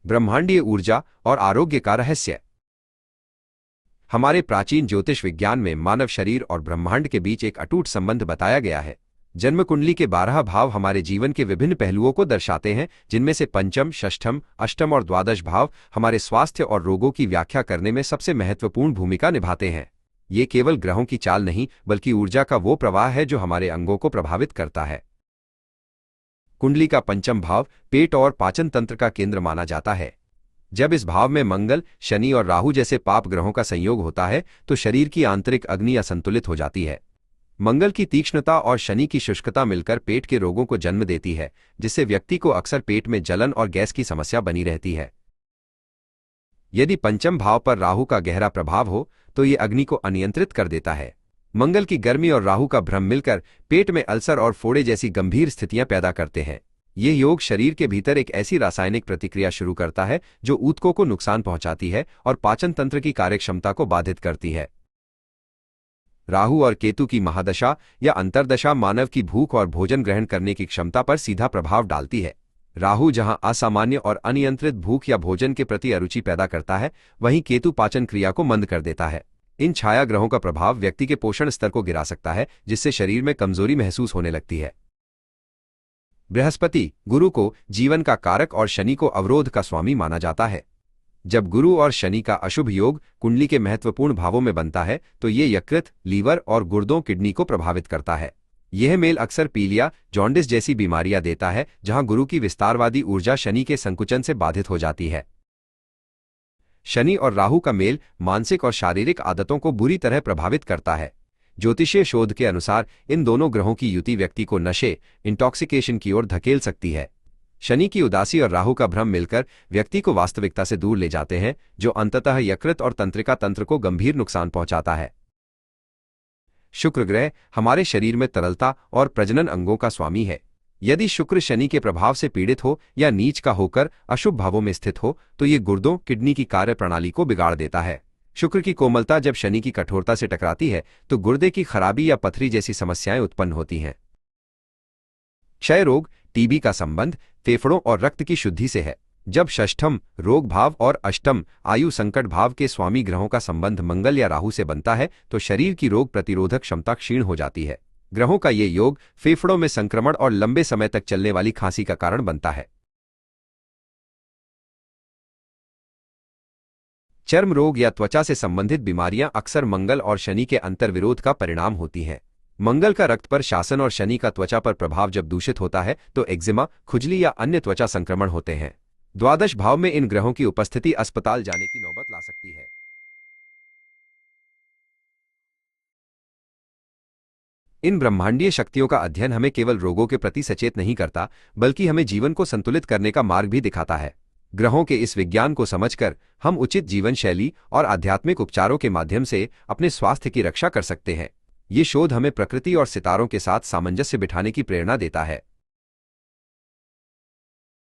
ब्रह्मांडीय ऊर्जा और आरोग्य का रहस्य। हमारे प्राचीन ज्योतिष विज्ञान में मानव शरीर और ब्रह्मांड के बीच एक अटूट संबंध बताया गया है। जन्म कुंडली के 12 भाव हमारे जीवन के विभिन्न पहलुओं को दर्शाते हैं, जिनमें से पंचम, षष्ठम, अष्टम और द्वादश भाव हमारे स्वास्थ्य और रोगों की व्याख्या करने में सबसे महत्वपूर्ण भूमिका निभाते हैं। ये केवल ग्रहों की चाल नहीं, बल्कि ऊर्जा का वो प्रवाह है जो हमारे अंगों को प्रभावित करता है। कुंडली का पंचम भाव पेट और पाचन तंत्र का केंद्र माना जाता है। जब इस भाव में मंगल, शनि और राहु जैसे पाप ग्रहों का संयोग होता है तो शरीर की आंतरिक अग्नि असंतुलित हो जाती है। मंगल की तीक्ष्णता और शनि की शुष्कता मिलकर पेट के रोगों को जन्म देती है, जिससे व्यक्ति को अक्सर पेट में जलन और गैस की समस्या बनी रहती है। यदि पंचम भाव पर राहु का गहरा प्रभाव हो तो ये अग्नि को अनियंत्रित कर देता है। मंगल की गर्मी और राहु का भ्रम मिलकर पेट में अल्सर और फोड़े जैसी गंभीर स्थितियां पैदा करते हैं। ये योग शरीर के भीतर एक ऐसी रासायनिक प्रतिक्रिया शुरू करता है जो ऊतकों को नुकसान पहुंचाती है और पाचन तंत्र की कार्यक्षमता को बाधित करती है। राहु और केतु की महादशा या अंतर्दशा मानव की भूख और भोजन ग्रहण करने की क्षमता पर सीधा प्रभाव डालती है। राहु जहां असामान्य और अनियंत्रित भूख या भोजन के प्रति अरुचि पैदा करता है, वहीं केतु पाचन क्रिया को मंद कर देता है। इन छाया ग्रहों का प्रभाव व्यक्ति के पोषण स्तर को गिरा सकता है, जिससे शरीर में कमजोरी महसूस होने लगती है। बृहस्पति, गुरु को जीवन का कारक और शनि को अवरोध का स्वामी माना जाता है। जब गुरु और शनि का अशुभ योग कुंडली के महत्वपूर्ण भावों में बनता है तो ये यकृत, लीवर और गुर्दों, किडनी को प्रभावित करता है। यह मेल अक्सर पीलिया, जॉन्डिस जैसी बीमारियां देता है, जहां गुरु की विस्तारवादी ऊर्जा शनि के संकुचन से बाधित हो जाती है। शनि और राहु का मेल मानसिक और शारीरिक आदतों को बुरी तरह प्रभावित करता है। ज्योतिषीय शोध के अनुसार इन दोनों ग्रहों की युति व्यक्ति को नशे, इंटॉक्सिकेशन की ओर धकेल सकती है। शनि की उदासी और राहु का भ्रम मिलकर व्यक्ति को वास्तविकता से दूर ले जाते हैं, जो अंततः यकृत और तंत्रिका तंत्र को गंभीर नुकसान पहुंचाता है। शुक्र ग्रह हमारे शरीर में तरलता और प्रजनन अंगों का स्वामी है। यदि शुक्र शनि के प्रभाव से पीड़ित हो या नीच का होकर अशुभ भावों में स्थित हो तो ये गुर्दों, किडनी की कार्यप्रणाली को बिगाड़ देता है। शुक्र की कोमलता जब शनि की कठोरता से टकराती है तो गुर्दे की खराबी या पथरी जैसी समस्याएं उत्पन्न होती हैं। क्षय रोग, टीबी का संबंध फेफड़ों और रक्त की शुद्धि से है। जब षष्ठम रोग भाव और अष्टम आयु संकट भाव के स्वामी ग्रहों का संबंध मंगल या राहु से बनता है तो शरीर की रोग प्रतिरोधक क्षमता क्षीण हो जाती है। ग्रहों का ये योग फेफड़ों में संक्रमण और लंबे समय तक चलने वाली खांसी का कारण बनता है। चर्म रोग या त्वचा से संबंधित बीमारियां अक्सर मंगल और शनि के अंतर्विरोध का परिणाम होती हैं। मंगल का रक्त पर शासन और शनि का त्वचा पर प्रभाव जब दूषित होता है तो एक्जिमा, खुजली या अन्य त्वचा संक्रमण होते हैं। द्वादश भाव में इन ग्रहों की उपस्थिति अस्पताल जाने की नौबत ला सकती है। इन ब्रह्मांडीय शक्तियों का अध्ययन हमें केवल रोगों के प्रति सचेत नहीं करता, बल्कि हमें जीवन को संतुलित करने का मार्ग भी दिखाता है। ग्रहों के इस विज्ञान को समझकर हम उचित जीवन शैली और आध्यात्मिक उपचारों के माध्यम से अपने स्वास्थ्य की रक्षा कर सकते हैं। ये शोध हमें प्रकृति और सितारों के साथ सामंजस्य बिठाने की प्रेरणा देता है।